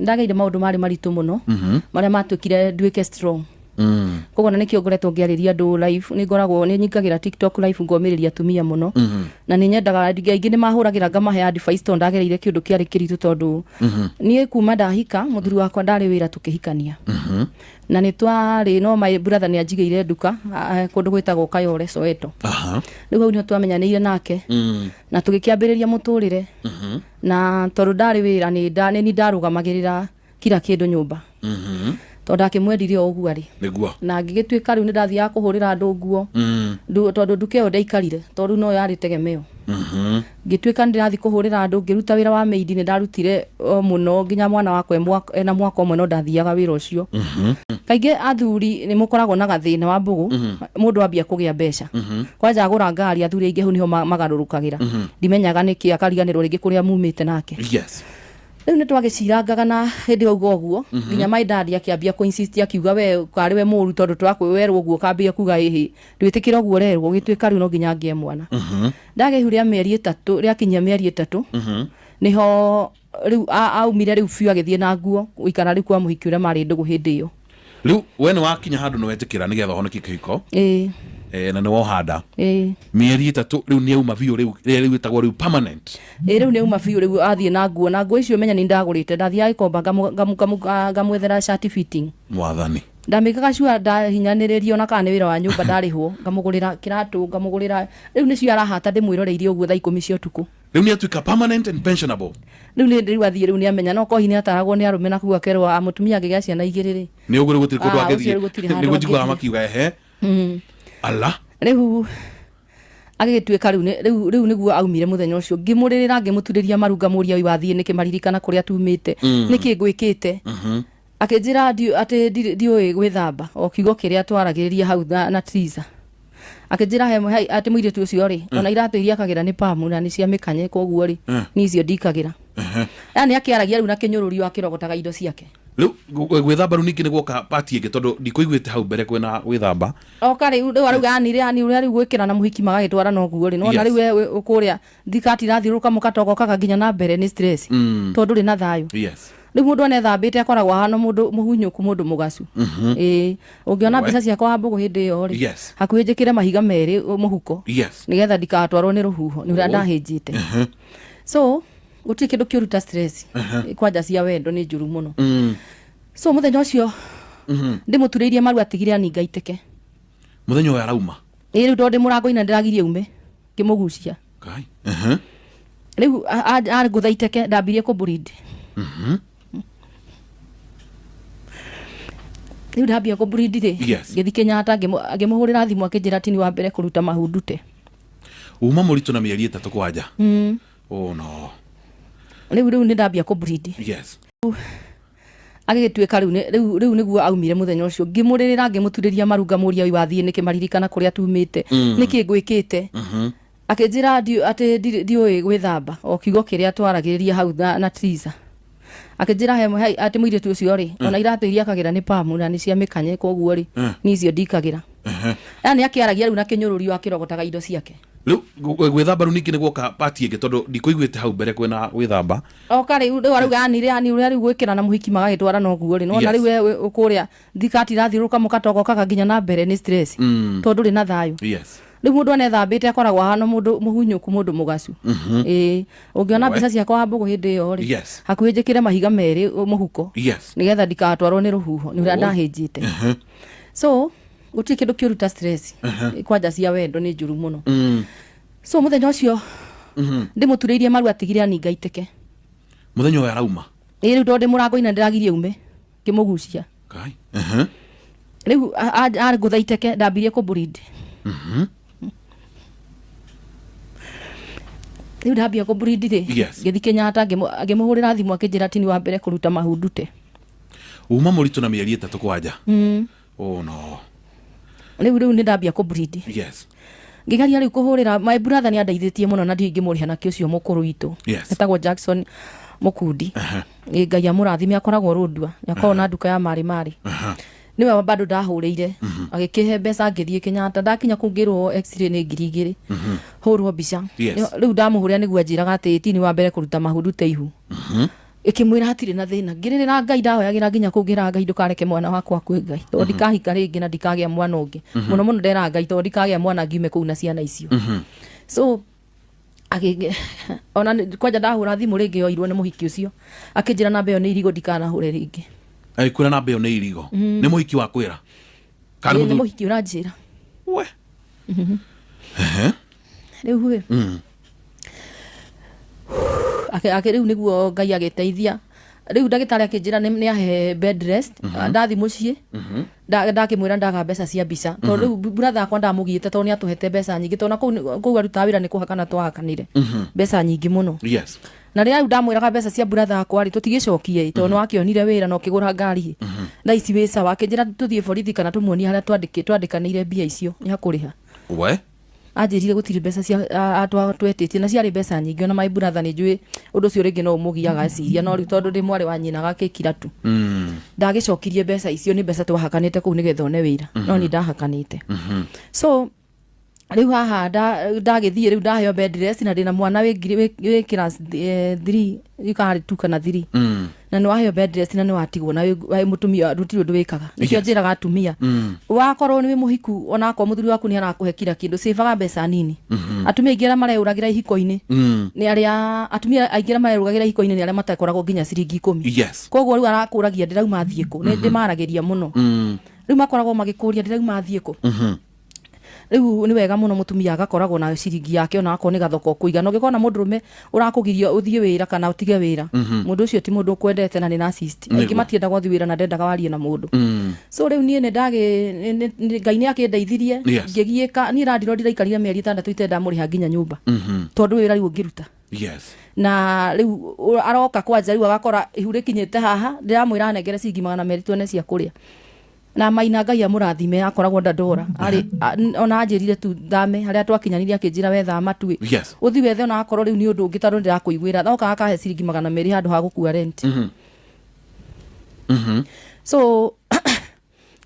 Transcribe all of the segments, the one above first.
ndageire maundu mari maritu muno maria matwikire nduike strong koguo na nikio ngoretwo ngiariria andu live ni ngoragwo ni nyingagira TikTok live ngomiriria atumia muno na ni nyendaga aingi ni mahuragira ngamahe advice to ndagereire kiundu kiari kiritu tondu ni kuma ndahika muthuri wakwa ndari wira tukihikania na ni twari no my brother ni ajigeire nduka kundu gwitagwo Kayole Soweto riu ni twamenyanire nake na tugikiambiriria muturire na tondu ndari wira ni ndarugamagerera kila kindu nyumba tondu akimwendirie uguo ari na ngigitwika riu ni ndathia kuhurira andu nguo tondu nduka iyo ndaikarire tondu no yari tegemeo ngitwika ndirathi kuhurira andu ngiruta wira wa maidi ni ndarutire muno nginya mwana wakwa ena mwaka umwe no ndathiaga wira ucio kaingi athuri ni mukoragwo na gathina wa mbugu mundu ambia kugia mbeca kwanja agura ngari athuri aingi hu niho magarurukagĩra ndimenyaga niki akariganirwo ringi kuria mumite nake riu ni twagicirangaga na hindi uguo nginya my dad akiambia ku insist akiuga we kari we muru tondu twakwerwo uguo kambia kuga ihi ndwitikira uguo rerwo gitwika riu no nginya ngie mwana ndagehuria mieri 3 riakinyia mieri 3 niho riu aumire riu fiu agithie na nguo uikara riu kwa muhiki uria mari ndugu hindi iyo riu we ni wakinya handu no wetikira nigetha honeki kihiko na ni wohanda mieri 3 riu ni uma biu riu itagwo riu permanent riu ni uma biu riu athie na nguo icio menya ni ndagurite ndathia ikomba ngamwethera shirt fitting mwathani ndamikaga shua ndahinyanirerio na kana wira wa nyumba ndarihwo ngamugurira kiratu ngamugurira riu ni cio arahata ndimwiroreirie uguo thaa 10 cia tuku riu ni atuika permanent and pensionable riu athie riu ni amenya no kohini ataragwo ni arume na kuga kerwo amutumia ngigia ciana igiriri ni ugure gutiri kundu agithie ni gutikuga makiuga ehe Allah riu agitwika riu niguo aumire muthenya ucio ngimuririra ngimuturiria marunga muria wi wathie niki maririkana kuria tumite niki ngwikite akinjira ati ndioi gwithamba o kiugo kiria twaragiriria hau na teaser akinjira he ati muiritu ucio ri ona iratu iria akagira ni pamu na ni cia mikanye koguo ri ni icio ndikagira yani akiaragia riu na kinyururi wa kirogotaga indo ciake riu gwithamba ru ningi niguo ka party ingi tondu ndikuiguite hau mbere kwena gwithamba oka riu aruga anire riu gwikira na muhiki magagitwara no guo ri no na riu ukuria thikati rathiruka mukatogo kaka nginya na mbere ni stress tondu ri na thayo riu mundu anethambite akoragwo hano mundu muhunyuku mundu mugacu ungiona mbica ciakwa wa mbugu hindi iyo ri hakuhi njikire mahiga meri muhuko nigetha ndikatwarwo ni ruhuho ni uria ndahinjite so guti kindu kiuruta stress kwanja cia wendo ni njuru muno so muthenya ucio ndimuturiirie maru atigire ani ngaiteke muthenya uyu arauma riu ndo ndimurango ina ndiragirie ume kimugucia kai riu ari guthaiteke ndambirie ku bleed riu ndambia ku bleed ri ngithi Kenyatta ngimuhurira thimu akinjira tini wa mbere kuruta mahundute uma muritu na mieri 3 kwanja oh no riu ni ndambia ku bleed agigitwika riu niguo aumire muthenya ucio ngimuririra ngimuturiria marunga muria wi wathie niki maririkana kuria tumite niki ngwikite akinjira ati ndioi gwithamba o kiugo kiria twaragiriria hau na teaser akinjira he ati muiritu ucio ri ona iratu iria akagira ni pamu na ni cia mikanye koguo ri ni icio ndikagira yani akiaragia riu na kinyururi wa kirogotaga indo ciake riu gwithamba ru ningi niguo ka party ingi tondu ndikuiguite hau mbere kwena gwithamba oka riu aruga anire riu gwikira na muhiki magagitwara no guo ri no na riu ukuria thikati rathiruka mukatogo kaka nginya na mbere ni stress tondu ri na thayo riu mundu anethambite akoragwo hano mundu muhunyuku mundu mugacu ungiona mbica ciakwa wa mbugu hindi iyo ri hakuhi njikire mahiga meri muhuko nigetha ndikatwarwo ni ruhuho ni uria ndahinjite so guti kindu kiuruta stress kwanja cia wendo ni njuru muno so muthenya ucio ndimuturiirie maru atigire ani ngaiteke muthenya uyu arauma riu ndo ndimurango ina ndiragirie ume kimugucia kai riu ari guthaiteke ndambirie ku bleed riu ndambia ku bleed ri ngithi Kenyatta ngimuhurira thimu akinjira tini wa mbere kuruta mahundute uma muritu na mieri 3 kwanja oh no riu ni ndambia ku bleed ngigaria riu kuhurira my brother ni andaithitie muno na ndingimuriha na kiucio mukuru itu etagwo Jackson Mukundi ngai amurathime akoragwo Rundua yakorwo na nduka ya mari niwe bado ndahurire agikihe mbeca ngithie Kenyatta ndakinya kungirwo x-ray ni 2,000 hurwo mbica riu ndamuhurira niguo njiraga ati tini wa mbere kuruta mahundute ihu ikimwira hatire na thina ngirira Ngai ndahoyagira nginya kugira Ngai ndukareke mwana wakwa kwi Ngai to ndikahika ringi na ndikagĩa mwana ũngĩ muno muno ndera Ngai to ndikagĩa mwana ngiume kuu na ciana icio so ona kwaja ndahura thimu ringi yoirwo ni muhiki ucio akinjira na mbeo ni irigo ndikanahure ringi kwira na mbeo ni irigo ni muhiki wa kwira kana ni muhiki uranjira we riu we riu niguo Ngai agiteithia riu ndagitari akinjira ni ahe bed rest ndathi mucii ndakimwira ndaga mbeca cia mbica to riu brother akwa ndamugiite to ni atuhete mbeca nyingi to na kuu aruta wira ni kuhakana twahakanire mbeca nyingi muno yes na riu ndamwiraga mbeca cia brother akwa ri tutigicokie to no akionire wira no kigura ngari na ici wisa wakinjira tuthie borithi kana tumuonie haria twandikanire mbia icio ni hakuriha we anjirire gutiri mbeca cia twetitie na ciari mbeca nyingi ona my brother ni njui undu cio ringi no umugiaga ciria no riu tondu ndi mwari wa nyina gakikira tu ndagicokirie mbeca icio ni mbeca twahakanite kuu nigetha one wira no ni ndahakanite so riu haha ndagithie riu ndaheo bed rest na ndina mwana wi class 3 yukari tu kana 3 na no aheo bed rest na ni watigwo na mutumia rutiri undu wikaga nikio njiraga atumia wakorwo ni muhiku ona akwa muthuri waku ni arakuhe kila kindu sivaga mbeca nini atumia ingira mareuragira ihiko-ini ni aria atumia aingira mareuragira ihiko-ini ni aria matakoragwo nginya ciringi 10 yes koguo riu arakuragia ndirauma thie ku ni ndimarageria muno riu makoragwo magikuria ndirauma thie ku riu ni wega muno mutumia agakoragwo na ciringi yake ona akwo ni gathoko kuigana ungikona mundurume urakugirio uthie wira kana utige wira mundu ucio ti mundu kwendete na ni narcissist ikimatienda gwathi wira na ndendaga warie na mundu so riu nie ni Ngai ni akindeithirie ngigiika ni radiro ndiraikaria mieri 6 itenda muriha nginya nyumba tondu wira riu ngiruta yes na riu aroka kwanja riu agakora ihure kinyete haha ndiramwira negere ciringi 200 tuone cia kuria na maina Ngai amurathime akoragwo ndandora ari ona anjirire tu thame haria twakinyaniria akinjira wetha matui uthi wethe ona akorwo riu ni undu ungi tondu ndirakuiguira thoka akahe ciringi 200 handu ha gukua rent so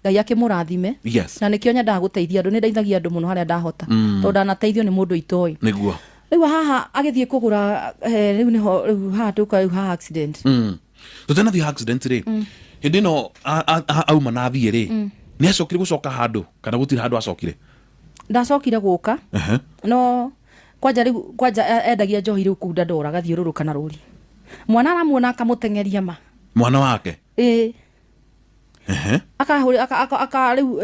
Ngai akimurathime na nikio nyendaga guteithia andu ni ndeithagia andu muno haria ndahota tondu ndanateithio ni mundu itoi niguo riu haha agithie kugura riu niho riu haha tuka riu haha accident tena the accident ri hindi no auma na thie ri ni acokire gucoka handu kana gutira handu acokire ndacokire guka no kwanja endagia njohi riu kunda ndora gathiururuka na ruri mwana aramuona akamutengeria ma mwana wake aka riu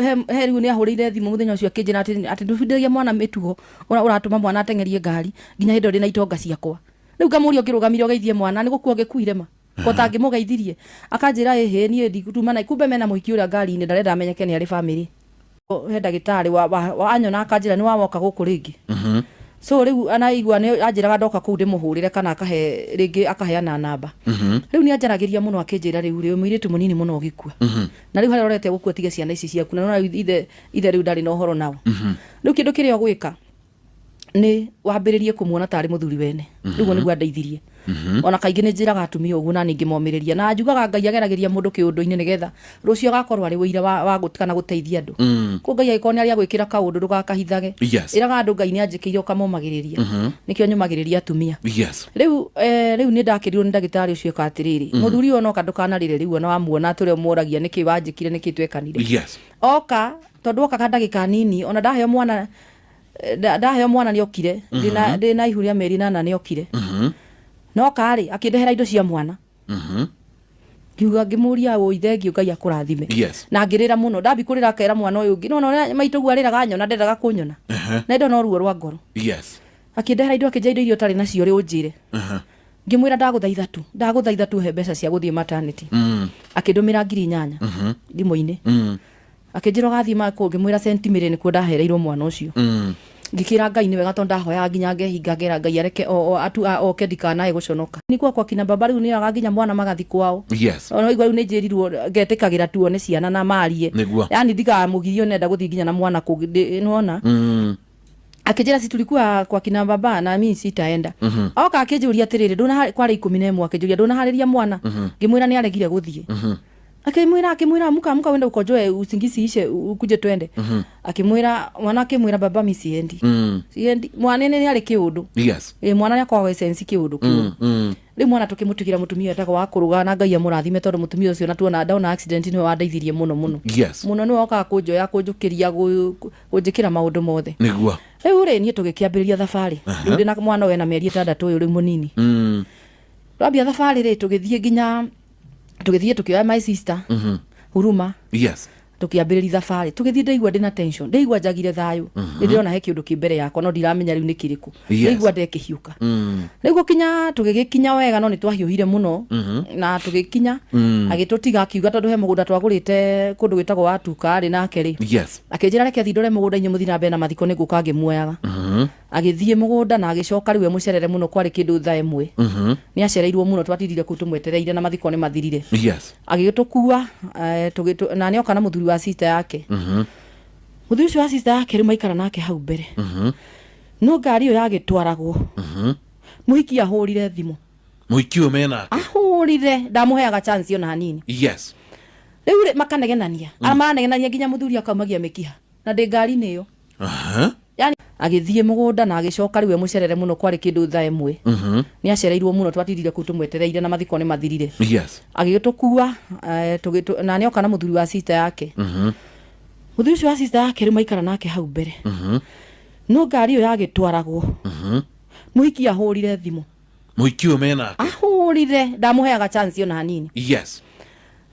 riu ni ahurire thimu muthenya ucio akinjira ati ndubindagia mwana mitugo uratuma mwana atengerie ngari nginya hindo ndina itonga ciakwa riu ngamuria ngirugamire ugeithie mwana ni gukua ngikuire ma kotangi mugeithirie akanjira ehe ni ndikutuma na kumbe mena muhiki uria ngari ni ndarenda amenyeke ni ari family he ndagitari wa anyona akanjira ni wamoka guku ringi so riu anaigua ni anjiraga ndoka kuu ndimuhurire kana akahe ringi akaheana namba riu ni anjaragiria muno akinjira riu mwiritu munini muno gikua na riu haria orete gukua tige ciana ici ciaku na ithe riu ndari na uhoro nao riu kindu kiria gwika ni wambiririe kumuona tari muthuri wene riu niguo ndeithirie ona kaingi ni njiraga atumia uguo na ningi momiriria na njugaga Ngai agerageria mundu kiundu-ini nigetha rucio gakorwo ari wira wa gutikana guteithia andu ku Ngai aikoni ari agwikira kaundu ndugakahithage iraga andu Ngai ni anjikiire ukamomagiriria nikio nyumagiriria atumia riu ni ndakirirwo ni ndagitari ucio katiriri muthuri ono kandukanarire riu ona wamuona turi umuragia niki wanjikire niki twekanire oka tondu oka ndagika nini ona ndaheo mwana ni okire ndina ihuria meri 8 ni okire no kari akindehera indo cia mwana kiuga ngimuria uithe ngiuga ya kurathime na ngirira muno ndabikurira akera mwana uyu ngi no maitugu ariraga nyona ndendaga kunyona na indo no ruo rwa ngoro akindehera indo akinja indo irio tari nacio ri unjire ngimwira ndaguthaitha tu he mbeca cia guthie maternity akindumira 8,000 thimu-ini akinjira gathima ku ngimwira sentimere ni ku ndahereirwo mwana ucio ngikira Ngai ni wega tondu ndahoya nginya ngehinga ngera Ngai areke oke ndikanae guconoka nikuo kwa kina baba riu ni agaginya mwana magathi kwao ona igwa riu ni njirirwo ngetikagira tuone ciana na marie yani ndikamugirio nenda guthi nginya na mwana ku nona akijira si tulikuwa kwa kina baba na mimi sitaenda oka akijuria atiriri ndona kwari 11 akijuria ndona hariria mwana ngimwira ni aregire guthie akimwira muka wenda ukojoe usingizi ishe ukuje twende akimwira mwana akimwira baba mimi siendi mwana ni ari kiundu mwana yakwa sensi kiundu Riu mwana tukimutigira mutumia etagwo wa kuruga na Ngai amurathime tondu mutumia ucio na tuona ndauna accident ni wandeithirie muno yes muno ni woka kunjoya kunjukiria kunjikira maundu mothe niguo riu ri nie tugikiambiriria thabari riu ndina mwana we na mieri 6 uyu ri munini twambia thabari ri tugithie tukioya my sister Huruma yes tukiambiriria thabari tugithie ndaigua ndina tension ndaigua njagire thayu ndirona he kiundu kimbere yakwa no ndiramenya riu ni kiriku ndaigua ndekihiuka niguo kinya tugigikinya wega no ni twahiuhire muno na tugikinya agitutiga akiuga tondu he mugunda twagurite kundu gwitagwo watuka ri nake ri yes akijira reke thindore mugunda-ini muthina mbere na mathiko ni guka ngimuoyaga agithie mugunda na agicoka riu mucerere muno kwari kindu thaa imwe ni acereirwo muno twatirire ku tumwetereire na mathiko ni mathirire yes agitukua na ni oka na muthuri wa sister yake muthuri ucio wa sister yake ri maikara nake hau mbere no ngari yo yagitwaragwo muhiki ahurire thimu muhiki umena ahurire ndamuheaga chance ona hanini yes riu makanegenania amanegenania nginya muthuri akaumagia mikiha na ndi ngari niyo yani agithie mugunda na agicoka riu mucerere muno kwari kindu thaa imwe ni acereirwo muno twatirire ku tumwetereire na mathiko ni mathirire yes agitukua na ni oka na muthuri wa sister yake muthuri ucio wa sister yake ri maikara nake hau mbere no ngari yo yagitwaragwo muhiki ahurire thimu muhiki umena ahurire ndamuheaga chance ona hanini yes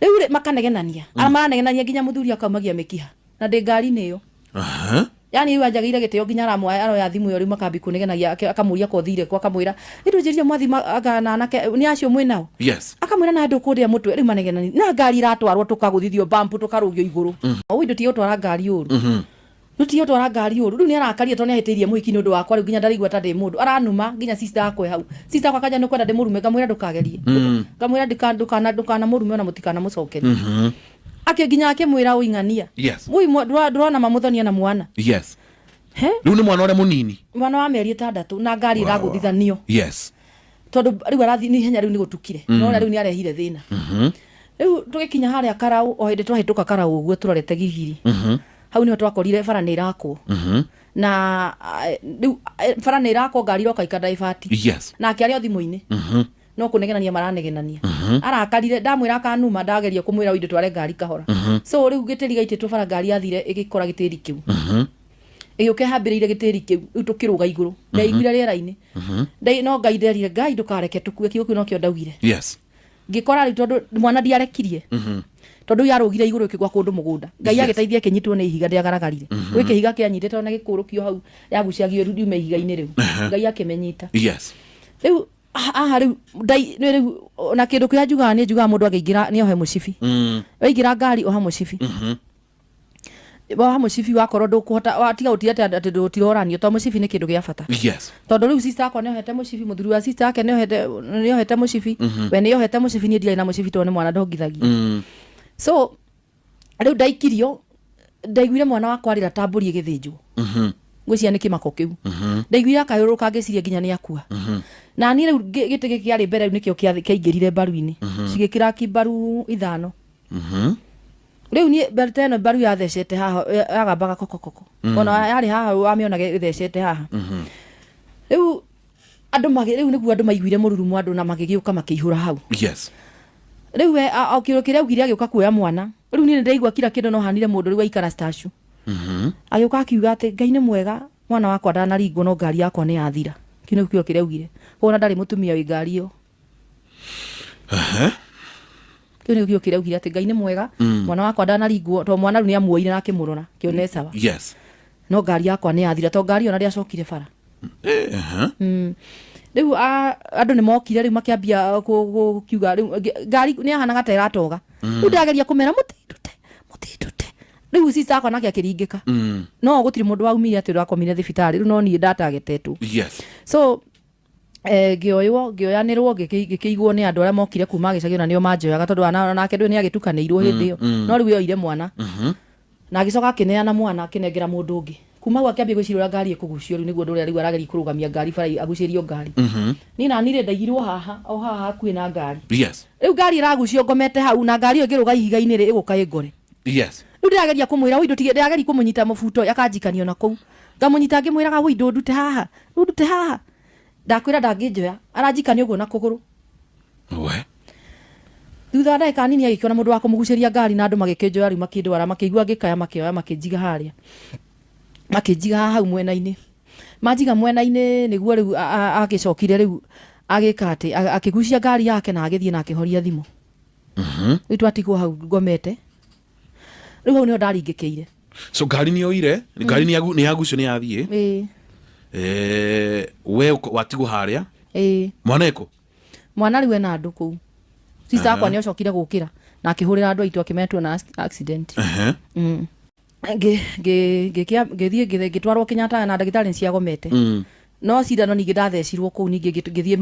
riu makanegenania amanegenania nginya muthuri akaumagia mikiha na ndi ngari niyo yani riu anjagire gitio nginya aroya thimu yo riu makambi kunegenagia akamuria ko thire kwa akamwira ndirunjirie mwathima agana nake ni acio mwinao yes akamwira na ndu kundia mutwe riu manegenania na ngari iratwarwo tukaguthithio bump tukarugio iguru o indo tiyo twara ngari uru nutiyo twara ngari uru riu ni arakaria to ni ahitirie muhiki ni undu wakwa riu nginya ndarigwa ta ndi mundu aranuma nginya sister akwe hau sister akwa kanja no kwenda ndi murume ngamwira ndukagerie ngamwira ndukana murume ona mutikana mucokerie ake nginya akimwira uingania yes mui ndurona mamuthonia na mwana yes riu ni mwana ore munini mwana wa mieri 6 na ngari iraguthithanio yes tondu riu arathi ni henya riu ni gutukire no riu ni arehire thina riu tugikinya haria karau o hindi twahituka karau uguo turorete gigiri hau ni twakorire bara ni irakwo na riu bara ni irakwo ngari roka ikadaibati yes na akiaria thimu-ini no kunegenania maranegenania arakarire ndamwira akanuma ndageria kumwira indo tware ngari kahora so riu gitiri gaititwo bara ngari athire igikora gitiri kiu iuke hambiriire gitiri kiu tukiruga iguru ndaiguire riera-ini no Ngai nderire Ngai ndukareke tukue kiu no kio ndaugire yes ngikora ri tondu mwana ndiarekirie tondu yarugire iguru ikigwa kundu mugunda Ngai agiteithia kinyitwo ni ihiga ndiagaragarire gwike higa kianyitete ona gikurukio hau yaguciagio riu ihiga-ini riu Ngai akimenyita yes riu riu riu na kindu kia njugaga ni njugaga mundu agiingira ni ohe mucibi waingira ngari oha mucibi wa mucibi wakorwo ndukuhota watiga utiate ati ndutiroranio to mucibi ni kindu gia bata yes tondu riu sister akwa ni ohete mucibi muthuri wa sister yake ni ohete mucibi we ni ohete mucibi ni ndirari na mucibi to ni mwana ndongithagia so riu ndaikirio ndaiguire mwana wakwa arira tamburi igithinjwo ngwiciria ni kimako kiu ndaiguire akayuruka ngiciria nginya ni akua na ni riu gitigi kiari mbere riu nikio kiaingirire baru-ini cigikira kibaru 5 riu ni berteno baru yathecete haha yagambaga kokokoko ona yari haha wamiona githecete haha riu andu riu niguo andu maiguire mururumu andu na magigiuka makihura hau yes riu we kire ugire agiuka kuoya mwana riu ni ndaigua kila kindu no hanire mundu riu aikara stashu agiuka akiuga ati Ngai ni mwega mwana wakwa ndanaringwo no ngari yakwa ni yathira kino kio kire ugire ona ndari mutumia wi ngari yo kino kio kire ugire ati Ngai ni mwega mwana wakwa ndanaringwo to mwana riu ni amuoire na akimurora kione sawa yes no ngari yakwa ni yathira to ngari ona ndiacokire bara riu andu ni mokire riu makiambia kiuga riu ngari ni ahanaga ta iratoga riu ndageria kumera mutitute riu sister akwa nake akiringika no gutiri mundu waumire ati urakomire thibitari riu no ni ndatagetetwo yes so ngioyanirwo ngikigwo ni andu aria mokire kuma gicagi na nio manjoyaga tondu nake ndwe ni agitukanirwo hindi iyo no riu yoire mwana na agicoka akineana mwana akinengera mundu ungi kuma gwa kiambia gwicirura ngari ikugucio riu niguo nduria riu arageria kurugamia ngari bara agucirio ngari ni na nire ndaigirwo haha o haha kwina ngari yes riu ngari iragucio ngomete hau na ngari ngiruga ihiga-ini ri iguka ingore yes riu ndirageria kumwira wi ndutige ndirageria kumunyita mubuto yakanjikanio na kuu ngamunyita ngimwiraga wi ndute haha ndakwira ndanginjoya aranjikania uguo na kuguru we thutha ndagika nini agĩkiona mũndũ wa kũmũgucĩria ngari na andũ magĩkĩnjoya rĩu makĩndwara makĩigua ngĩkaya makĩoya makĩnjiga harĩa makĩnjiga hau mwena-inĩ manjiga mwena-inĩ nĩguo rĩu agĩcokire rĩu agĩka atĩ akĩgucia ngari yake na agĩthiĩ na akĩhoria thimũ rĩu twatigwo hau ngomete rĩu hau nĩho ndaringĩkĩire so ngari nĩ yoire ngari nĩ yagucio nĩ yathiĩ we watigwo harĩa mwana ĩkũ mwana rĩu ena andũ kũu sister akwa nĩ ocokire gũkĩra na akĩhũrĩra andũ aitũ akĩmetwo na accident ngĩtwarwo Kenyatta na ndagĩtarĩ ciagomete no cindano ningĩ ndathecirwo kũu ningĩ ngĩthiĩ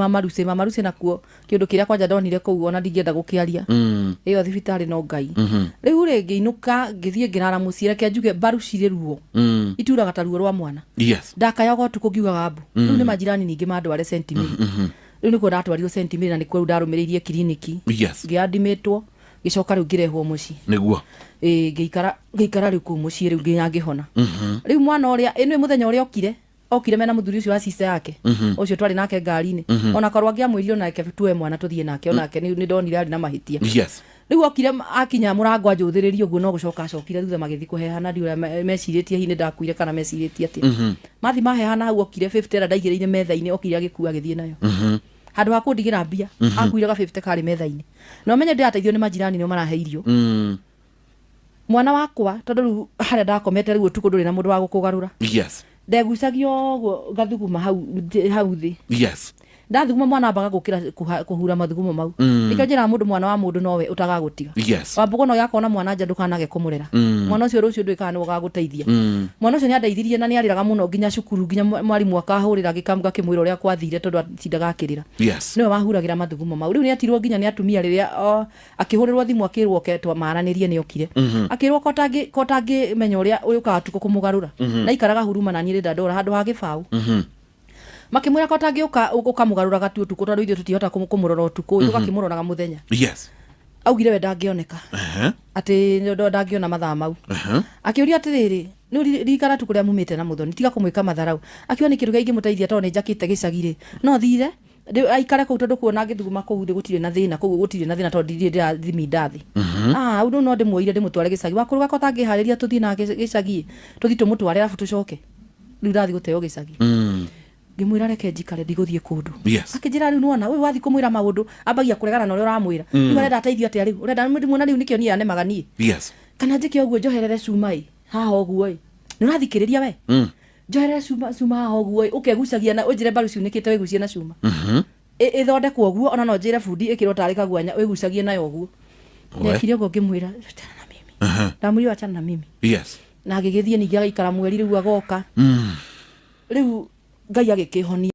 Mamaruce nakuo kĩndũ kĩrĩa kwanja ndonire kũu ona ndingĩenda gũkĩaria ĩyo thibitarĩ no Ngai rĩu rĩngĩ inũka ngĩthiĩ ngĩrara mũciĩ reke njuge mbaru cirĩ ruo ituraga ta ruo rwa mwana ndakayoga ũtukũ ngiugaga mbu rĩu nĩ majirani ningĩ mandware St. Mary rĩu nĩkuo ndatwarirwo St. Mary na nĩkuo ndarũmĩrĩirie kiriniki ngĩandimĩtwo gĩcoka rĩu ngĩrehwo mũciĩ nĩguo ngĩikara rĩu kũu mũciĩ rĩu nginya ngĩhona rĩu mwana ũrĩa ĩno mũthenya ũrĩa okire mena mũthuri ũcio wa sister yake ũcio twarĩ nake ngari-inĩ ona korwo angĩamwĩrire nake tuwe mwana tũthiĩ nake onake nĩ ndonire arĩ na mahĩtia rĩu okire akinya mũrango anjũthĩrĩrie ũguo no gũcoka acokire thutha magĩthiĩ kũhehana ndi ũrĩa mecirĩtie hihi nĩ ndakuire kana mecirĩtie atĩa mathi mahehana hau okire 50 era ndaigĩrĩire metha-inĩ okire agĩkua agĩthiĩ nayo handũ ha kũndigĩra mbia akuire ga 50 karĩ metha-inĩ no menye ndĩrateithio nĩ majirani nĩo marahe irio mwana wakwa tondũ rĩu harĩa ndakomete rĩu ũtukũ ndũrĩ na mũndũ wa gũkũgarũra ndegucagio ũguo ngathuguma hau thĩ ndathuguma mwana ambaga gũkĩra kũhura mathugumo mau ikajĩra mũndũ mwana wa mũndũ nowe ũtagagũtiga wambugo no yakona mwana nja ndũkanage kũmũrera mwana ũcio rũciũ ndũĩkaga nĩ ũgagũteithia mwana ũcio nĩ andeithirie na nĩ arĩraga mũno nginya cukuru nginya mwarimũ akahũrĩra gĩkamuga kĩmwĩra ũrĩa kwathire tondũ atindaga akĩrĩra nĩwe wahuragĩra mathugumo mau rĩu nĩ atirwo nginya nĩ atumia rĩrĩa akĩhũrĩrwo thimũ akĩrwo ketwa maranĩrie nĩ okire akĩrwo kotangĩmenya ũrĩa ũkaga tukũ kũmũgarũra na ikaraga huruma na niĩ ndandora handũ ha gĩbaũ makĩmwĩra kotangĩũka ũkamũgarũra gatu ũtukũ tondũ ithuĩ tũtihota kũmũrora ũtukũ tũgakĩmũroraga mũthenya augire we ndangĩoneka atĩ ndangĩona mathaa mau akĩũria atĩrĩrĩ nĩ ririkana tu kũrĩa mumĩte na mũthoni tiga kũmwĩka matharau akiuga nĩ kĩndũ gĩa ingĩmũteithia tondũ nĩ njakĩte gĩcagi-rĩ no thire aikare kũu tondũ kuona ngĩthuguma kũu gũtirĩ na thĩna kũu gũtirĩ na thĩna tondũ ndirĩ ndĩrathimi ndathĩ au no ndĩmuoire ndĩmũtware gĩcagi wakũruga kotangĩharĩria tũthiĩ na gĩcagi tũthiĩ tũmũtware arabu tũcoke rĩu ndathi gũteo gĩcagi ngĩmwĩra reke njikare ndigũthiĩ kũndũ akĩnjĩra rĩu nĩwona ũyũ wathiĩ kũmwĩra maũndũ ambagia kũregana na ũrĩa ũramwĩra rĩu arenda ateithio atĩa rĩu ũrenda muona rĩu nĩkĩo niĩ anemaga niĩ kana njĩke ũguo njoherere cuma haha ũguo nĩ ũrathikĩrĩria we njoherere cuma haha ũguo ũkegucagia na ũnjĩre mbaru ciunĩkĩte wĩgucie na cuma ĩthondekwo ũguo ona no njĩre bundi ĩkĩrwo tarĩ kaguanya wĩgucagie nayo ũguo nekire ũguo ngĩmwĩra achana na mimi ndamwĩra achana na mimi na agĩgĩthiĩ ningĩ agaikara mweri rĩu agoka rĩu Ngai agĩkĩhonia